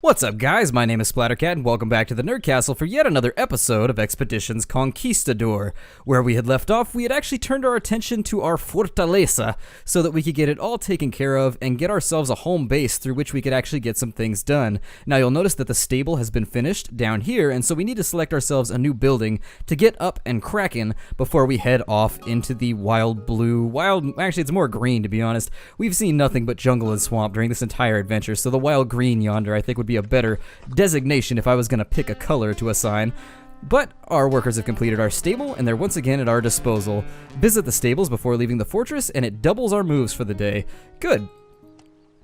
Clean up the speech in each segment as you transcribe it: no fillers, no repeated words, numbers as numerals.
What's up, guys? My name is Splattercat, and welcome back to the Nerd Castle for yet another episode of Expeditions Conquistador. Where we had left off, we had actually turned our attention to our Fortaleza so that we could get it all taken care of and get ourselves a home base through which we could actually get some things done. Now, you'll notice that the stable has been finished down here, and so we need to select ourselves a new building to get up and cracking before we head off into the actually it's more green, to be honest. We've seen nothing but jungle and swamp during this entire adventure, so the wild green yonder I think would be a better designation if I was going to pick a color to assign. But our workers have completed our stable, and they're once again at our disposal. Visit the stables before leaving the fortress, and it doubles our moves for the day. Good.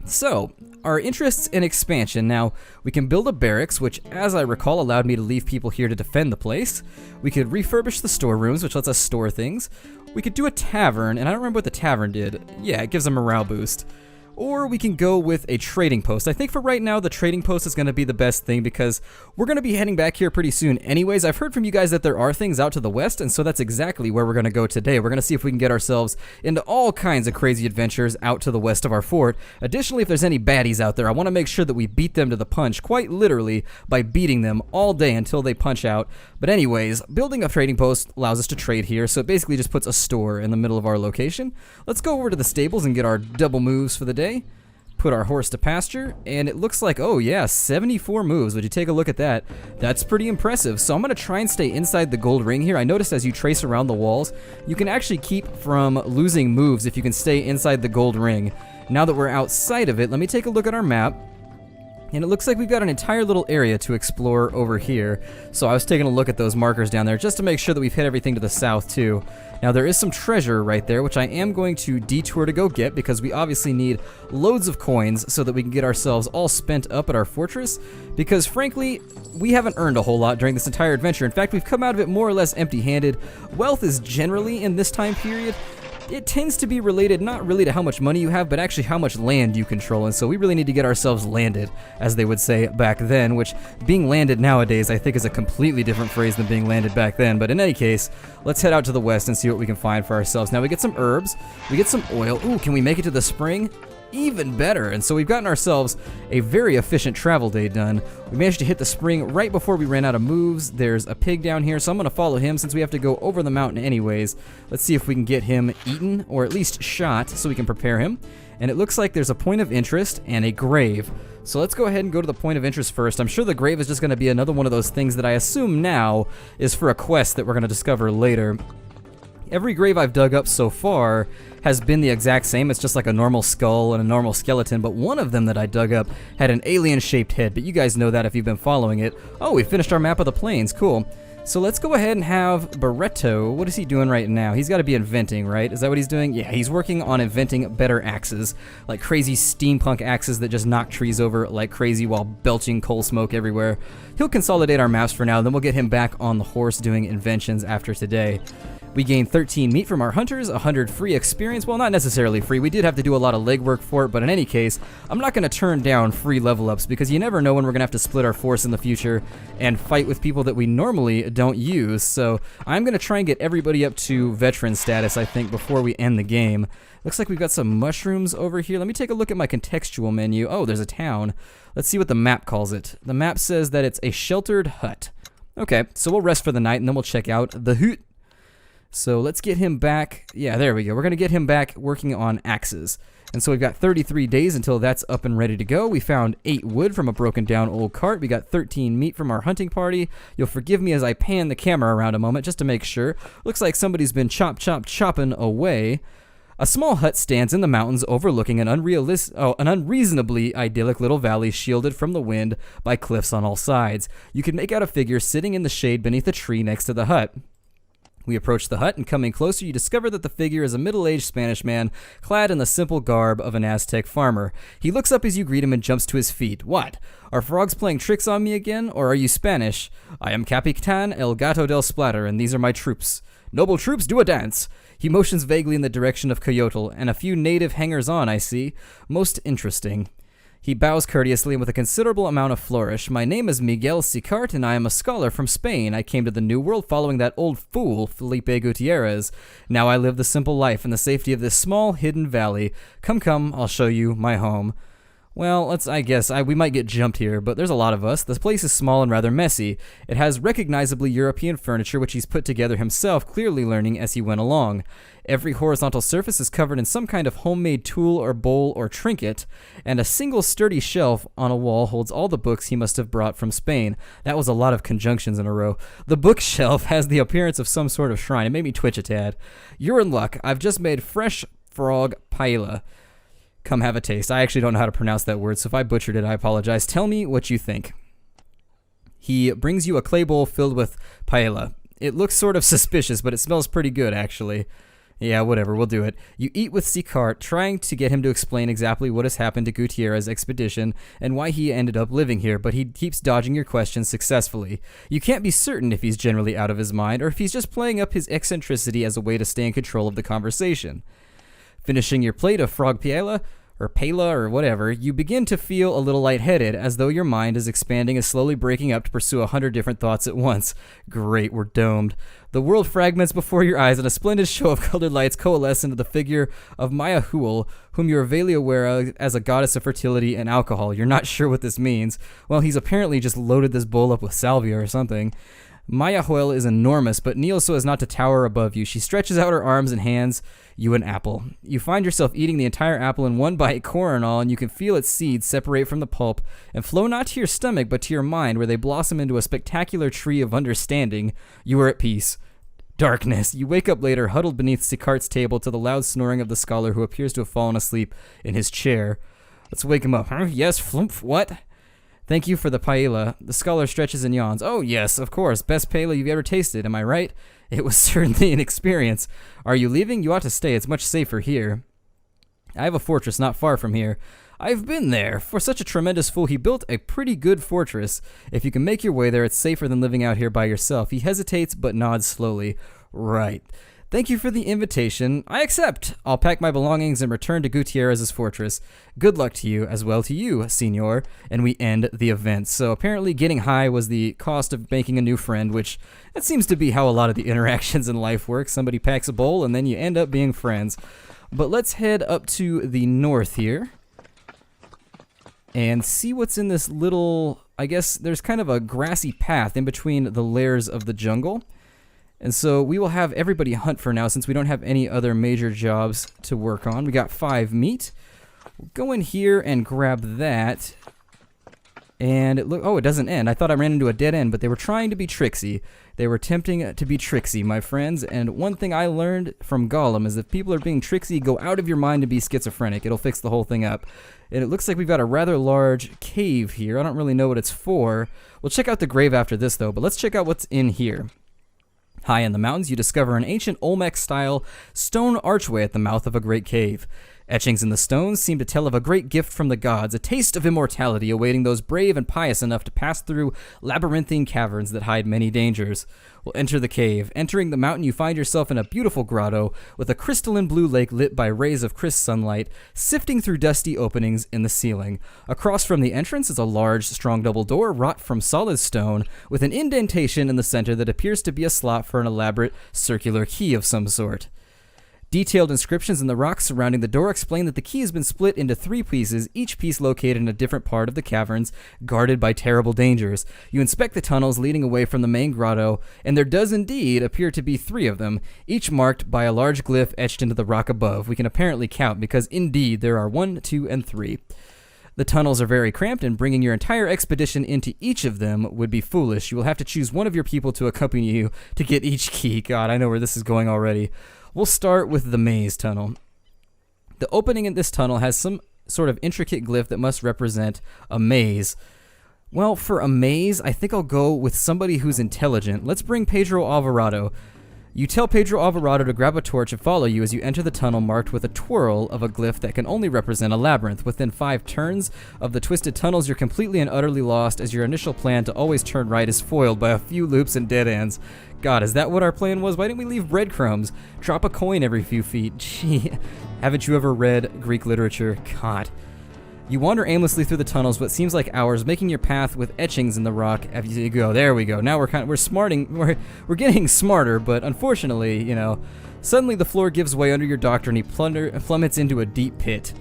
So, our interests in expansion. Now, we can build a barracks, which, as I recall, allowed me to leave people here to defend the place. We could refurbish the storerooms, which lets us store things. We could do a tavern, and I don't remember what the tavern did. Yeah, it gives a morale boost. Or we can go with a trading post. I think for right now, the trading post is going to be the best thing because we're going to be heading back here pretty soon anyways. I've heard from you guys that there are things out to the west, and so that's exactly where we're going to go today. We're going to see if we can get ourselves into all kinds of crazy adventures out to the west of our fort. Additionally, if there's any baddies out there, I want to make sure that we beat them to the punch, quite literally, by beating them all day until they punch out. But anyways, building a trading post allows us to trade here, so it basically just puts a store in the middle of our location. Let's go over to the stables and get our double moves for the day. Put our horse to pasture, and it looks like, oh yeah, 74 moves. Would you take a look at that? That's pretty impressive. So I'm going to try and stay inside the gold ring here. I noticed as you trace around the walls, you can actually keep from losing moves if you can stay inside the gold ring. Now that we're outside of it, let me take a look at our map. And it looks like we've got an entire little area to explore over here. So I was taking a look at those markers down there just to make sure that we've hit everything to the south too. Now there is some treasure right there, which I am going to detour to go get because we obviously need loads of coins so that we can get ourselves all spent up at our fortress. Because frankly, we haven't earned a whole lot during this entire adventure. In fact, we've come out of it more or less empty-handed. Wealth is generally, in this time period, it tends to be related not really to how much money you have, but actually how much land you control, and so we really need to get ourselves landed, as they would say back then, which being landed nowadays I think is a completely different phrase than being landed back then. But in any case, let's head out to the west and see what we can find for ourselves. Now we get some herbs, we get some oil. Ooh, can we make it to the spring? Even better. And so we've gotten ourselves a very efficient travel day done. We managed to hit the spring right before we ran out of moves. There's a pig down here, so I'm going to follow him since we have to go over the mountain anyways. Let's see if we can get him eaten, or at least shot, so we can prepare him. And it looks like there's a point of interest and a grave. So let's go ahead and go to the point of interest first. I'm sure the grave is just going to be another one of those things that I assume now is for a quest that we're going to discover later. Every grave I've dug up so far has been the exact same. It's just like a normal skull and a normal skeleton, but one of them that I dug up had an alien-shaped head, but you guys know that if you've been following it. Oh, we finished our map of the plains. Cool. So let's go ahead and have Barreto. What is he doing right now? He's got to be inventing, right? Is that what he's doing? Yeah, he's working on inventing better axes, like crazy steampunk axes that just knock trees over like crazy while belching coal smoke everywhere. He'll consolidate our maps for now, then we'll get him back on the horse doing inventions after today. We gained 13 meat from our hunters, 100 free experience. Well, not necessarily free. We did have to do a lot of legwork for it, but in any case, I'm not going to turn down free level ups because you never know when we're going to have to split our force in the future and fight with people that we normally don't use. So I'm going to try and get everybody up to veteran status, I think, before we end the game. Looks like we've got some mushrooms over here. Let me take a look at my contextual menu. Oh, there's a town. Let's see what the map calls it. The map says that it's a sheltered hut. Okay, so we'll rest for the night and then we'll check out the hut. So let's get him back. Yeah, there we go. We're going to get him back working on axes. And so we've got 33 days until that's up and ready to go. We found 8 wood from a broken down old cart. We got 13 meat from our hunting party. You'll forgive me as I pan the camera around a moment just to make sure. Looks like somebody's been chopping away. A small hut stands in the mountains overlooking an unreasonably idyllic little valley shielded from the wind by cliffs on all sides. You can make out a figure sitting in the shade beneath a tree next to the hut. We approach the hut, and coming closer, you discover that the figure is a middle-aged Spanish man, clad in the simple garb of an Aztec farmer. He looks up as you greet him and jumps to his feet. What? Are frogs playing tricks on me again, or are you Spanish? I am Capitan El Gato del Splatter, and these are my troops. Noble troops, do a dance. He motions vaguely in the direction of Coyotl, and a few native hangers-on, I see. Most interesting. He bows courteously and with a considerable amount of flourish. My name is Miguel Sicart, and I am a scholar from Spain. I came to the New World following that old fool, Felipe Gutierrez. Now I live the simple life in the safety of this small, hidden valley. Come, I'll show you my home. Well, we might get jumped here, but there's a lot of us. This place is small and rather messy. It has recognizably European furniture, which he's put together himself, clearly learning as he went along. Every horizontal surface is covered in some kind of homemade tool or bowl or trinket, and a single sturdy shelf on a wall holds all the books he must have brought from Spain. That was a lot of conjunctions in a row. The bookshelf has the appearance of some sort of shrine. It made me twitch a tad. You're in luck. I've just made fresh frog paella. Come have a taste. I actually don't know how to pronounce that word, so if I butchered it, I apologize. Tell me what you think. He brings you a clay bowl filled with paella. It looks sort of suspicious, but it smells pretty good, actually. Yeah, whatever, we'll do it. You eat with Sicart, trying to get him to explain exactly what has happened to Gutierrez's expedition and why he ended up living here, but he keeps dodging your questions successfully. You can't be certain if he's generally out of his mind or if he's just playing up his eccentricity as a way to stay in control of the conversation. Finishing your plate of frog paella, or whatever, you begin to feel a little lightheaded, as though your mind is expanding and slowly breaking up to pursue 100 different thoughts at once. Great, we're domed. The world fragments before your eyes, and a splendid show of colored lights coalesce into the figure of Maya Huel, whom you are vaguely aware of as a goddess of fertility and alcohol. You're not sure what this means. Well, he's apparently just loaded this bowl up with salvia or something. Maya Huel is enormous, but kneels so as not to tower above you. She stretches out her arms and hands you an apple. You find yourself eating the entire apple in one bite, core and all, and you can feel its seeds separate from the pulp and flow not to your stomach but to your mind, where they blossom into a spectacular tree of understanding. You are at peace. Darkness. You wake up later, huddled beneath Sicart's table to the loud snoring of the scholar, who appears to have fallen asleep in his chair. Let's wake him up. Huh? Yes, flump, what? Thank you for the paella. The scholar stretches and yawns. Oh, yes, of course. Best paella you've ever tasted, am I right? It was certainly an experience. Are you leaving? You ought to stay. It's much safer here. I have a fortress not far from here. I've been there. For such a tremendous fool, he built a pretty good fortress. If you can make your way there, it's safer than living out here by yourself. He hesitates, but nods slowly. Right. Thank you for the invitation. I accept. I'll pack my belongings and return to Gutierrez's fortress. Good luck to you, as well to you, senor. And we end the event. So apparently getting high was the cost of making a new friend, which that seems to be how a lot of the interactions in life work. Somebody packs a bowl and then you end up being friends. But let's head up to the north here and see what's in this little, I guess there's kind of a grassy path in between the layers of the jungle. And so we will have everybody hunt for now, since we don't have any other major jobs to work on. We got 5 meat. We'll go in here and grab that. And it it doesn't end. I thought I ran into a dead end, but they were trying to be tricksy. They were attempting to be tricksy, my friends. And one thing I learned from Gollum is if people are being tricksy, go out of your mind and be schizophrenic. It'll fix the whole thing up. And it looks like we've got a rather large cave here. I don't really know what it's for. We'll check out the grave after this, though. But let's check out what's in here. High in the mountains, you discover an ancient Olmec-style stone archway at the mouth of a great cave. Etchings in the stones seem to tell of a great gift from the gods, a taste of immortality awaiting those brave and pious enough to pass through labyrinthine caverns that hide many dangers. We'll enter the cave. Entering the mountain, you find yourself in a beautiful grotto with a crystalline blue lake lit by rays of crisp sunlight sifting through dusty openings in the ceiling. Across from the entrance is a large, strong double door wrought from solid stone with an indentation in the center that appears to be a slot for an elaborate circular key of some sort. Detailed inscriptions in the rocks surrounding the door explain that the key has been split into 3 pieces, each piece located in a different part of the caverns, guarded by terrible dangers. You inspect the tunnels leading away from the main grotto, and there does indeed appear to be 3 of them, each marked by a large glyph etched into the rock above. We can apparently count, because indeed there are 1, 2, and 3. The tunnels are very cramped, and bringing your entire expedition into each of them would be foolish. You will have to choose one of your people to accompany you to get each key. God, I know where this is going already. We'll start with the maze tunnel. The opening in this tunnel has some sort of intricate glyph that must represent a maze. Well, for a maze, I think I'll go with somebody who's intelligent. Let's bring Pedro Alvarado. You tell Pedro Alvarado to grab a torch and follow you as you enter the tunnel marked with a twirl of a glyph that can only represent a labyrinth. Within 5 turns of the twisted tunnels, you're completely and utterly lost, as your initial plan to always turn right is foiled by a few loops and dead ends. God, is that what our plan was? Why didn't we leave breadcrumbs? Drop a coin every few feet. Gee, haven't you ever read Greek literature? God. You wander aimlessly through the tunnels, what seems like hours, making your path with etchings in the rock as you go. There we go. Now we're getting smarter, but unfortunately, suddenly the floor gives way under your doctor and he plummets into a deep pit.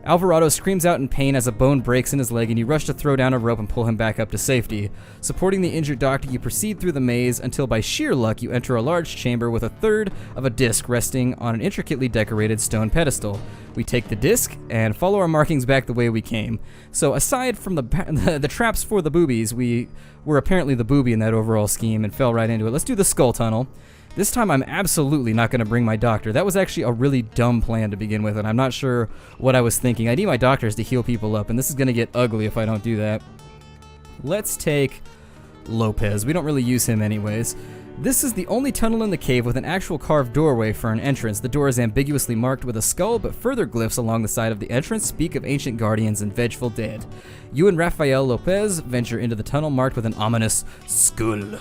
Alvarado screams out in pain as a bone breaks in his leg, and you rush to throw down a rope and pull him back up to safety. Supporting the injured doctor, you proceed through the maze until by sheer luck you enter a large chamber with a third of a disc resting on an intricately decorated stone pedestal. We take the disc and follow our markings back the way we came. So aside from the traps for the boobies, we were apparently the booby in that overall scheme and fell right into it. Let's do the skull tunnel. This time I'm absolutely not going to bring my doctor. That was actually a really dumb plan to begin with, and I'm not sure what I was thinking. I need my doctors to heal people up, and this is going to get ugly if I don't do that. Let's take Lopez. We don't really use him anyways. This is the only tunnel in the cave with an actual carved doorway for an entrance. The door is ambiguously marked with a skull, but further glyphs along the side of the entrance speak of ancient guardians and vengeful dead. You and Rafael Lopez venture into the tunnel marked with an ominous skull.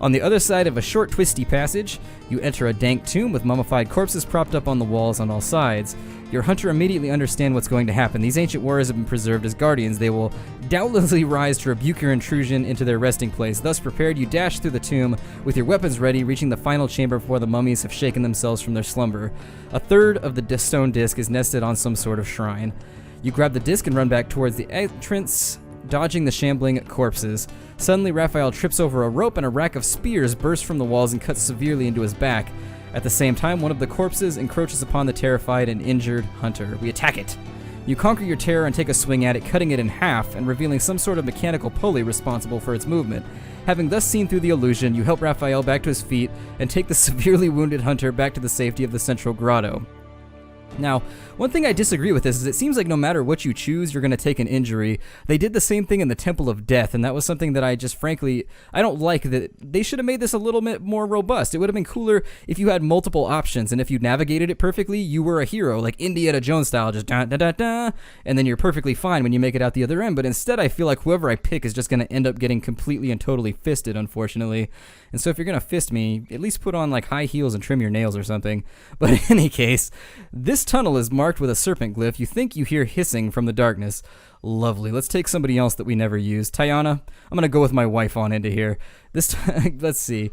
On the other side of a short, twisty passage, you enter a dank tomb with mummified corpses propped up on the walls on all sides. Your hunter immediately understands what's going to happen. These ancient warriors have been preserved as guardians. They will doubtlessly rise to rebuke your intrusion into their resting place. Thus prepared, you dash through the tomb with your weapons ready, reaching the final chamber before the mummies have shaken themselves from their slumber. A third of the stone disc is nested on some sort of shrine. You grab the disc and run back towards the entrance, dodging the shambling corpses. Suddenly, Raphael trips over a rope and a rack of spears bursts from the walls and cuts severely into his back. At the same time, one of the corpses encroaches upon the terrified and injured hunter. We attack it. You conquer your terror and take a swing at it, cutting it in half and revealing some sort of mechanical pulley responsible for its movement. Having thus seen through the illusion, you help Raphael back to his feet and take the severely wounded hunter back to the safety of the central grotto. Now, one thing I disagree with this is it seems like no matter what you choose, you're going to take an injury. They did the same thing in the Temple of Death, and that was something that I just frankly, I don't like. That they should have made this a little bit more robust. It would have been cooler if you had multiple options, and if you navigated it perfectly, you were a hero, like Indiana Jones style, just da-da-da-da, and then you're perfectly fine when you make it out the other end. But instead, I feel like whoever I pick is just going to end up getting completely and totally fisted, unfortunately. And so if you're going to fist me, at least put on like high heels and trim your nails or something. But in any case, this tunnel is marked with a serpent glyph. You think you hear hissing from the darkness. Lovely. Let's take somebody else that we never used. Tayana, I'm going to go with my wife on into here. This time, let's see.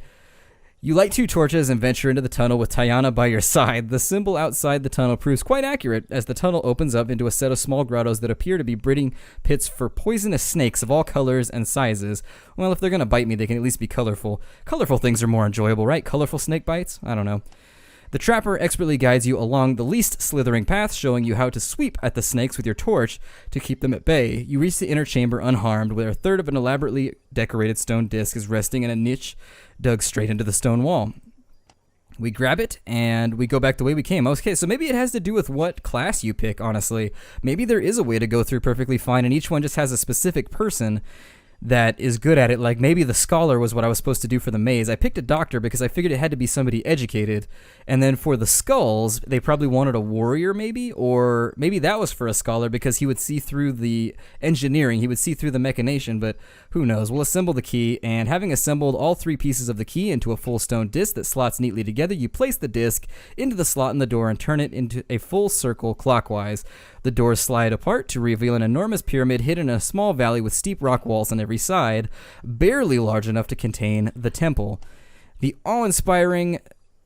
You light 2 torches and venture into the tunnel with Tayana by your side. The symbol outside the tunnel proves quite accurate as the tunnel opens up into a set of small grottos that appear to be breeding pits for poisonous snakes of all colors and sizes. Well, if they're going to bite me, they can at least be colorful. Colorful things are more enjoyable, right? Colorful snake bites? I don't know. The trapper expertly guides you along the least slithering path, showing you how to sweep at the snakes with your torch to keep them at bay. You reach the inner chamber unharmed, where a third of an elaborately decorated stone disc is resting in a niche dug straight into the stone wall. We grab it, and we go back the way we came. Okay, so maybe it has to do with what class you pick, honestly. Maybe there is a way to go through perfectly fine, and each one just has a specific person that is good at it. Like maybe the scholar was what I was supposed to do for the maze. I picked a doctor because I figured it had to be somebody educated. And then for the skulls, they probably wanted a warrior maybe, or maybe that was for a scholar because he would see through the engineering, he would see through the machination, but who knows. We'll assemble the key, and having assembled all 3 pieces of the key into a full stone disc that slots neatly together, you place the disc into the slot in the door and turn it into a full circle clockwise. The doors slide apart to reveal an enormous pyramid hidden in a small valley with steep rock walls on every side, barely large enough to contain the temple. The awe-inspiring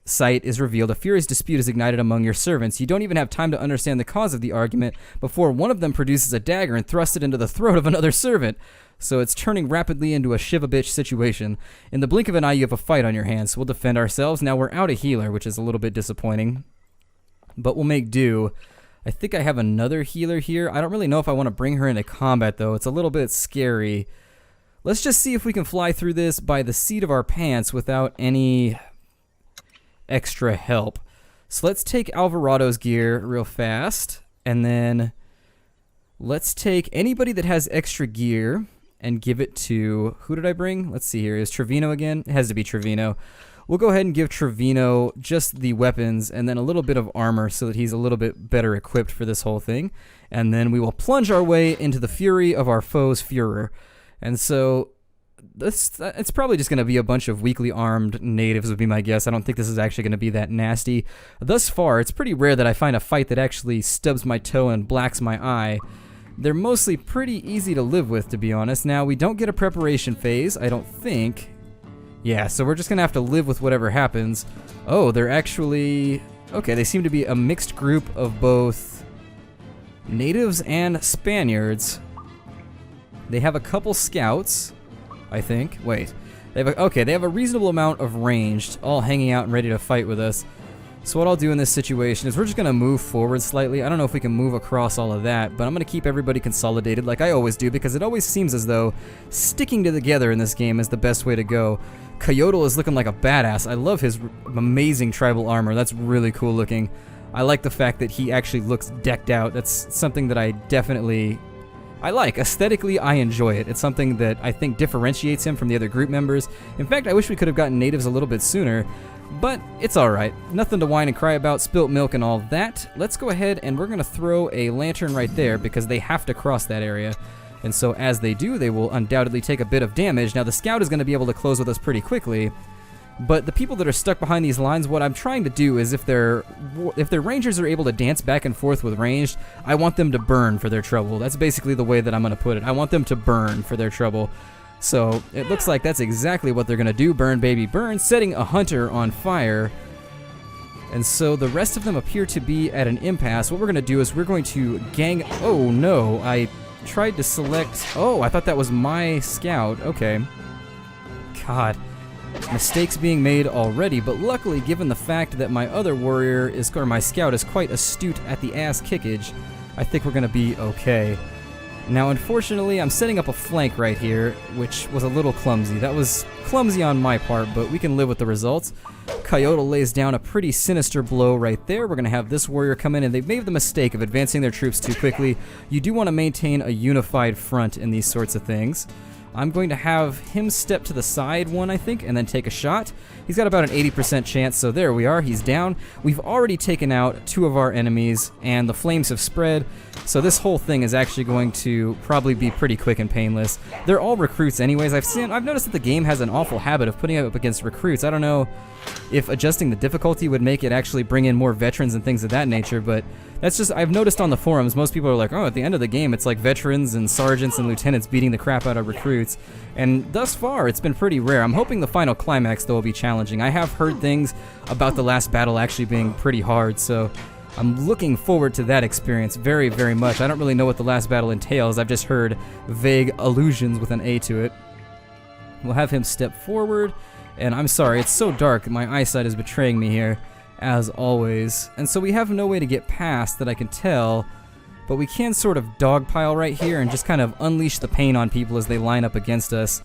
sight is revealed. A furious dispute is ignited among your servants. You don't even have time to understand the cause of the argument before one of them produces a dagger and thrusts it into the throat of another servant. So it's turning rapidly into a shiva-bitch situation. In the blink of an eye, you have a fight on your hands. We'll defend ourselves. Now we're out a healer, which is a little bit disappointing, but we'll make do. I think I have another healer here. I don't really know if I want to bring her into combat, though. It's a little bit scary. Let's just see if we can fly through this by the seat of our pants without any extra help. So let's take Alvarado's gear real fast, and then let's take anybody that has extra gear and give it to... Who did I bring? Let's see here. Is Trevino again? It has to be Trevino. We'll go ahead and give Trevino just the weapons and then a little bit of armor so that he's a little bit better equipped for this whole thing. And then we will plunge our way into the fury of our foe's furor. And so it's probably just going to be a bunch of weakly armed natives would be my guess. I don't think this is actually going to be that nasty. Thus far, it's pretty rare that I find a fight that actually stubs my toe and blacks my eye. They're mostly pretty easy to live with, to be honest. Now, we don't get a preparation phase, I don't think. Yeah, so we're just going to have to live with whatever happens. Oh, they're actually... Okay, they seem to be a mixed group of both Natives and Spaniards. They have a couple scouts, I think. Wait. They have a reasonable amount of ranged, all hanging out and ready to fight with us. So what I'll do in this situation is we're just going to move forward slightly. I don't know if we can move across all of that, but I'm going to keep everybody consolidated like I always do, because it always seems as though sticking together in this game is the best way to go. Coyote is looking like a badass. I love his amazing tribal armor. That's really cool looking. I like the fact that he actually looks decked out. That's something that I definitely... I like. Aesthetically, I enjoy it. It's something that I think differentiates him from the other group members. In fact, I wish we could have gotten natives a little bit sooner, but it's alright. Nothing to whine and cry about, spilt milk and all that. Let's go ahead and we're going to throw a lantern right there because they have to cross that area. And so as they do, they will undoubtedly take a bit of damage. Now the scout is going to be able to close with us pretty quickly, but the people that are stuck behind these lines, what I'm trying to do is if their rangers are able to dance back and forth with ranged, I want them to burn for their trouble. That's basically the way that I'm going to put it. I want them to burn for their trouble. So it looks like that's exactly what they're going to do. Burn, baby, burn, setting a hunter on fire. And so the rest of them appear to be at an impasse. What we're going to do is we're going to gang... Oh, no. I tried to select... Oh, I thought that was my scout. Okay. God. Mistakes being made already, but luckily, given the fact that my other warrior is, or my scout is quite astute at the ass kickage, I think we're going to be okay. Now, unfortunately, I'm setting up a flank right here, which was a little clumsy. That was clumsy on my part, but we can live with the results. Coyote lays down a pretty sinister blow right there. We're going to have this warrior come in, and they've made the mistake of advancing their troops too quickly. You do want to maintain a unified front in these sorts of things. I'm going to have him step to the side one, I think, and then take a shot. He's got about an 80% chance, so there we are. He's down. We've already taken out 2 of our enemies, and the flames have spread, so this whole thing is actually going to probably be pretty quick and painless. They're all recruits anyways. I've noticed that the game has an awful habit of putting it up against recruits. I don't know if adjusting the difficulty would make it actually bring in more veterans and things of that nature, but that's just, I've noticed on the forums, most people are like, oh, at the end of the game, it's like veterans and sergeants and lieutenants beating the crap out of recruits. And thus far, it's been pretty rare. I'm hoping the final climax, though, will be challenging. I have heard things about the last battle actually being pretty hard, so I'm looking forward to that experience very, very much. I don't really know what the last battle entails. I've just heard vague allusions with an A to it. We'll have him step forward, and I'm sorry, it's so dark, my eyesight is betraying me here, as always. And so we have no way to get past that I can tell, but we can sort of dogpile right here and just kind of unleash the pain on people as they line up against us.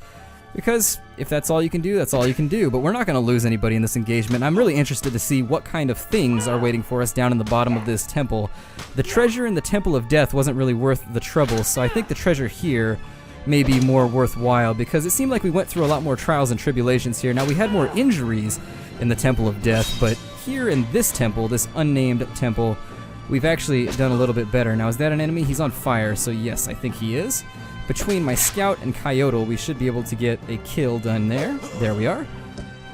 Because if that's all you can do, that's all you can do. But we're not going to lose anybody in this engagement. I'm really interested to see what kind of things are waiting for us down in the bottom of this temple. The treasure in the Temple of Death wasn't really worth the trouble, so I think the treasure here may be more worthwhile, because it seemed like we went through a lot more trials and tribulations here. Now, we had more injuries in the Temple of Death, but here in this temple, this unnamed temple, we've actually done a little bit better. Now, is that an enemy? He's on fire, so yes, I think he is. Between my scout and Coyote, we should be able to get a kill done there. There we are.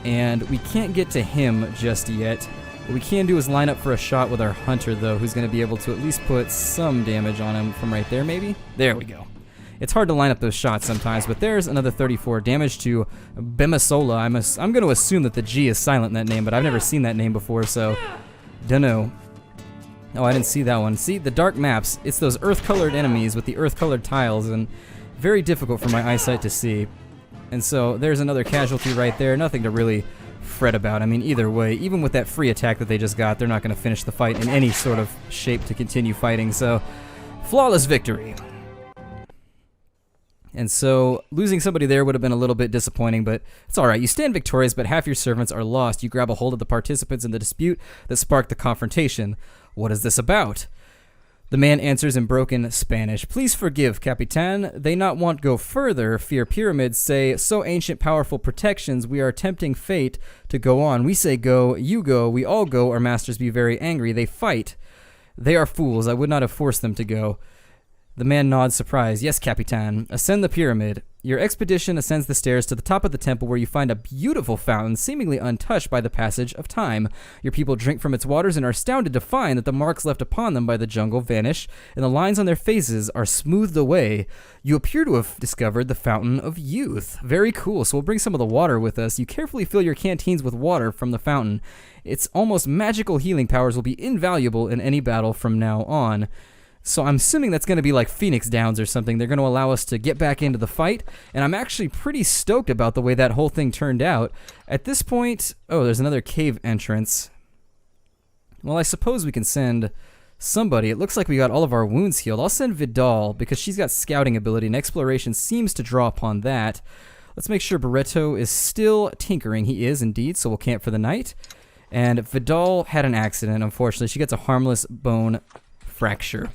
And we can't get to him just yet. What we can do is line up for a shot with our hunter, though, who's going to be able to at least put some damage on him from right there, maybe? There we go. It's hard to line up those shots sometimes, but there's another 34 damage to Bemisola. I'm going to assume that the G is silent in that name, but I've never seen that name before, so dunno. Oh, I didn't see that one. See, the dark maps, it's those earth-colored enemies with the earth-colored tiles, and very difficult for my eyesight to see. And so there's another casualty right there. Nothing to really fret about. I mean, either way, even with that free attack that they just got, they're not going to finish the fight in any sort of shape to continue fighting, so flawless victory. And so losing somebody there would have been a little bit disappointing, but it's all right. You stand victorious, but half your servants are lost. You grab a hold of the participants in the dispute that sparked the confrontation. What is this about? The man answers in broken Spanish. Please forgive, Capitan. They not want go further. Fear pyramids say, so ancient powerful protections, we are tempting fate to go on. We say go, you go, we all go. Our masters be very angry. They fight. They are fools. I would not have forced them to go. The man nods surprised. Yes, Capitan. Ascend the pyramid. Your expedition ascends the stairs to the top of the temple, where you find a beautiful fountain seemingly untouched by the passage of time. Your people drink from its waters and are astounded to find that the marks left upon them by the jungle vanish, and the lines on their faces are smoothed away. You appear to have discovered the fountain of youth. Very cool. So we'll bring some of the water with us. You carefully fill your canteens with water from the fountain. Its almost magical healing powers will be invaluable in any battle from now on. So I'm assuming that's going to be like Phoenix Downs or something. They're going to allow us to get back into the fight, and I'm actually pretty stoked about the way that whole thing turned out. At this point, oh, there's another cave entrance. Well, I suppose we can send somebody. It looks like we got all of our wounds healed. I'll send Vidal because she's got scouting ability, and exploration seems to draw upon that. Let's make sure Barreto is still tinkering. He is indeed, so we'll camp for the night. And Vidal had an accident, unfortunately. She gets a harmless bone fracture.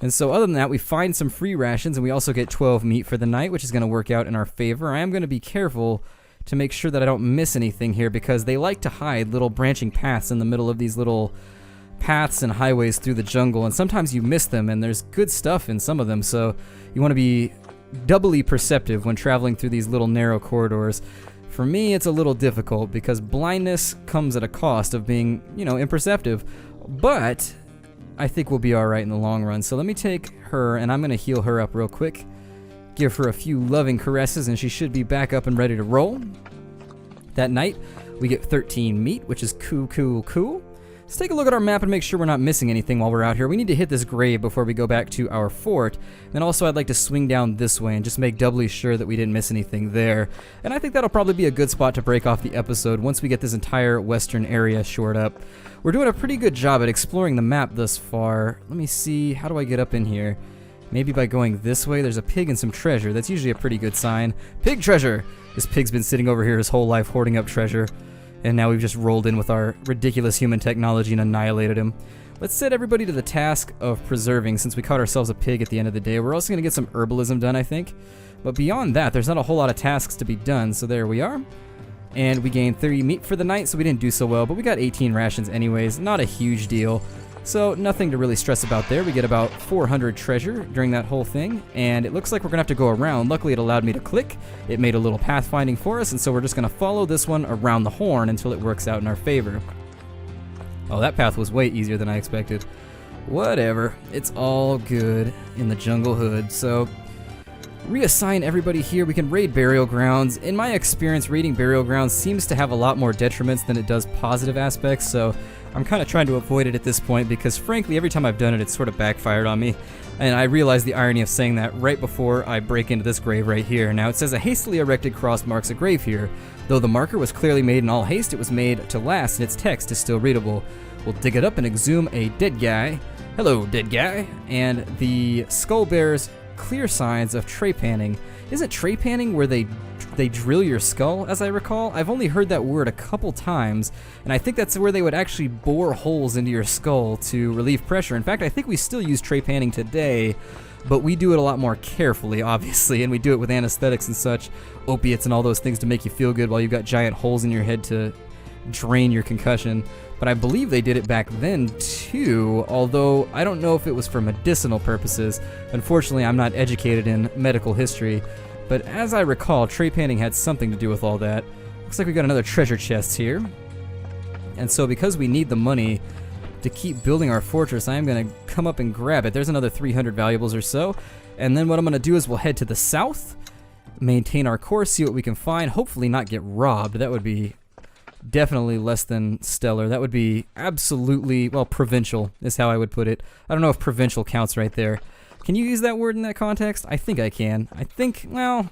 And so other than that, we find some free rations, and we also get 12 meat for the night, which is going to work out in our favor. I am going to be careful to make sure that I don't miss anything here, because they like to hide little branching paths in the middle of these little paths and highways through the jungle, and sometimes you miss them, and there's good stuff in some of them, so you want to be doubly perceptive when traveling through these little narrow corridors. For me, it's a little difficult, because blindness comes at a cost of being, imperceptive, but I think we'll be alright in the long run. So let me take her, and I'm going to heal her up real quick. Give her a few loving caresses, and she should be back up and ready to roll. That night, we get 13 meat, which is cool. Let's take a look at our map and make sure we're not missing anything while we're out here. We need to hit this grave before we go back to our fort. And also, I'd like to swing down this way and just make doubly sure that we didn't miss anything there. And I think that'll probably be a good spot to break off the episode once we get this entire western area shored up. We're doing a pretty good job at exploring the map thus far. Let me see, how do I get up in here? Maybe by going this way. There's a pig and some treasure. That's usually a pretty good sign. Pig treasure! This pig's been sitting over here his whole life hoarding up treasure. And now we've just rolled in with our ridiculous human technology and annihilated him. Let's set everybody to the task of preserving, since we caught ourselves a pig at the end of the day. We're also going to get some herbalism done, I think. But beyond that, there's not a whole lot of tasks to be done, so there we are. And we gained 30 meat for the night, so we didn't do so well, but we got 18 rations anyways. Not a huge deal. So nothing to really stress about there. We get about 400 treasure during that whole thing, and it looks like we're going to have to go around. Luckily, it allowed me to click. It made a little pathfinding for us, and so we're just going to follow this one around the horn until it works out in our favor. Oh, that path was way easier than I expected. Whatever. It's all good in the jungle hood. So reassign everybody here. We can raid burial grounds. In my experience, raiding burial grounds seems to have a lot more detriments than it does positive aspects, so I'm kind of trying to avoid it at this point, because frankly, every time I've done it, it's sort of backfired on me. And I realize the irony of saying that right before I break into this grave right here. Now, it says a hastily erected cross marks a grave here. Though the marker was clearly made in all haste, it was made to last, and its text is still readable. We'll dig it up and exhume a dead guy. Hello, dead guy. And the skull bears clear signs of trepanning. Isn't trepanning where they drill your skull, as I recall? I've only heard that word a couple times, and I think that's where they would actually bore holes into your skull to relieve pressure. In fact, I think we still use trepanning today, but we do it a lot more carefully, obviously, and we do it with anesthetics and such, opiates and all those things to make you feel good while you've got giant holes in your head to drain your concussion. But I believe they did it back then too, although I don't know if it was for medicinal purposes. Unfortunately, I'm not educated in medical history, but as I recall, trepanning had something to do with all that. Looks like we got another treasure chest here. And so because we need the money to keep building our fortress, I am going to come up and grab it. There's another 300 valuables or so. And then what I'm going to do is we'll head to the south, maintain our course, see what we can find, hopefully not get robbed. That would be definitely less than stellar. That would be absolutely, well, provincial is how I would put it. I don't know if provincial counts right there. Can you use that word in that context? I think I can. I think, well,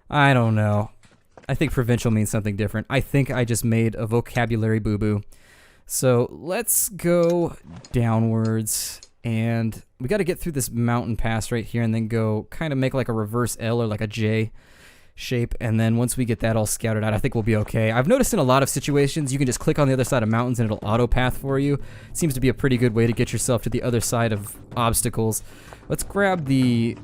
I don't know. I think provincial means something different. I think I just made a vocabulary boo-boo. So let's go downwards, and we got to get through this mountain pass right here and then go kind of make like a reverse L or like a J shape, and then once we get that all scouted out, I think we'll be okay. I've noticed in a lot of situations you can just click on the other side of mountains and it'll auto path for you. It seems to be a pretty good way to get yourself to the other side of obstacles. Let's grab the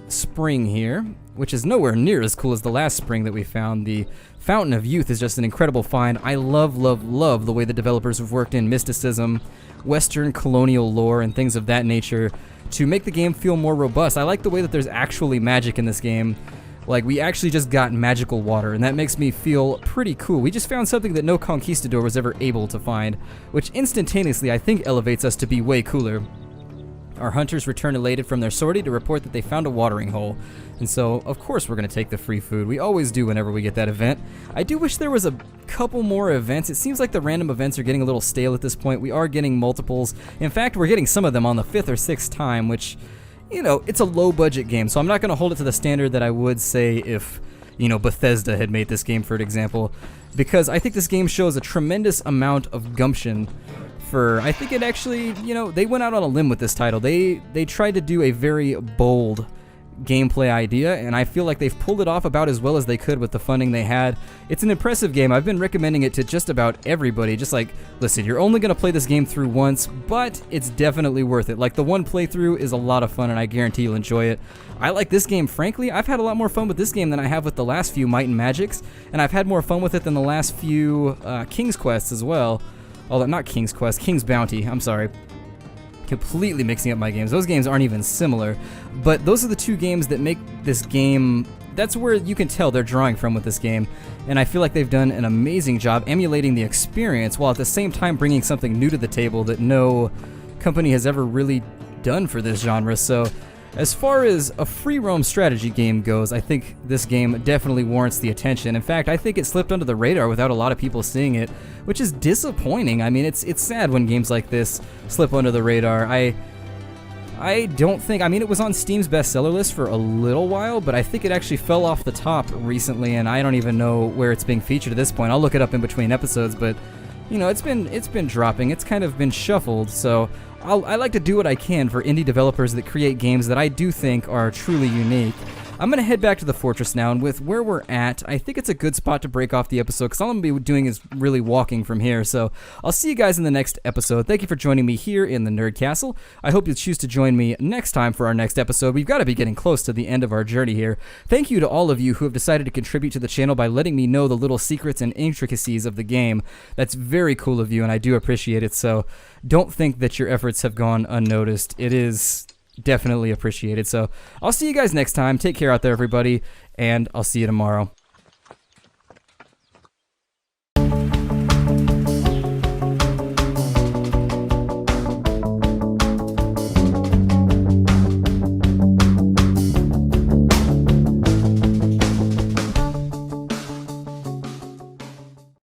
spring here, which is nowhere near as cool as the last spring that we found. The Fountain of Youth is just an incredible find. I love the way the developers have worked in mysticism, Western colonial lore, and things of that nature to make the game feel more robust. I like the way that there's actually magic in this game. Like, we actually just got magical water, and that makes me feel pretty cool. We just found something that no Conquistador was ever able to find, which instantaneously I think elevates us to be way cooler. Our hunters return elated from their sortie to report that they found a watering hole. And so, of course, we're going to take the free food. We always do whenever we get that event. I do wish there was a couple more events. It seems like the random events are getting a little stale at this point. We are getting multiples. In fact, we're getting some of them on the 5th or 6th time, which, you know, it's a low-budget game. So I'm not going to hold it to the standard that I would say if, you know, Bethesda had made this game, for example. Because I think this game shows a tremendous amount of gumption. I think it actually, you know, they went out on a limb with this title. They tried to do a very bold gameplay idea, and I feel like they've pulled it off about as well as they could with the funding they had. It's an impressive game. I've been recommending it to just about everybody. Just like, listen, you're only going to play this game through once, but it's definitely worth it. Like, the one playthrough is a lot of fun, and I guarantee you'll enjoy it. I like this game, frankly. I've had a lot more fun with this game than I have with the last few Might and Magics, and I've had more fun with it than the last few King's Quests as well. Although, not King's Quest, King's Bounty, I'm sorry. Completely mixing up my games. Those games aren't even similar. But those are the two games that make this game, that's where you can tell they're drawing from with this game. And I feel like they've done an amazing job emulating the experience while at the same time bringing something new to the table that no company has ever really done for this genre. So, as far as a free roam strategy game goes, I think this game definitely warrants the attention. In fact, I think it slipped under the radar without a lot of people seeing it, which is disappointing. I mean, it's sad when games like this slip under the radar. I don't think, I mean, it was on Steam's bestseller list for a little while, but I think it actually fell off the top recently, and I don't even know where it's being featured at this point. I'll look it up in between episodes, but you know, it's been dropping. It's kind of been shuffled, so I like to do what I can for indie developers that create games that I do think are truly unique. I'm going to head back to the fortress now, and with where we're at, I think it's a good spot to break off the episode, because all I'm going to be doing is really walking from here. So I'll see you guys in the next episode. Thank you for joining me here in the Nerd Castle. I hope you'll choose to join me next time for our next episode. We've got to be getting close to the end of our journey here. Thank you to all of you who have decided to contribute to the channel by letting me know the little secrets and intricacies of the game. That's very cool of you, and I do appreciate it. So don't think that your efforts have gone unnoticed. It is definitely appreciated. So I'll see you guys next time. Take care out there, everybody, and I'll see you tomorrow.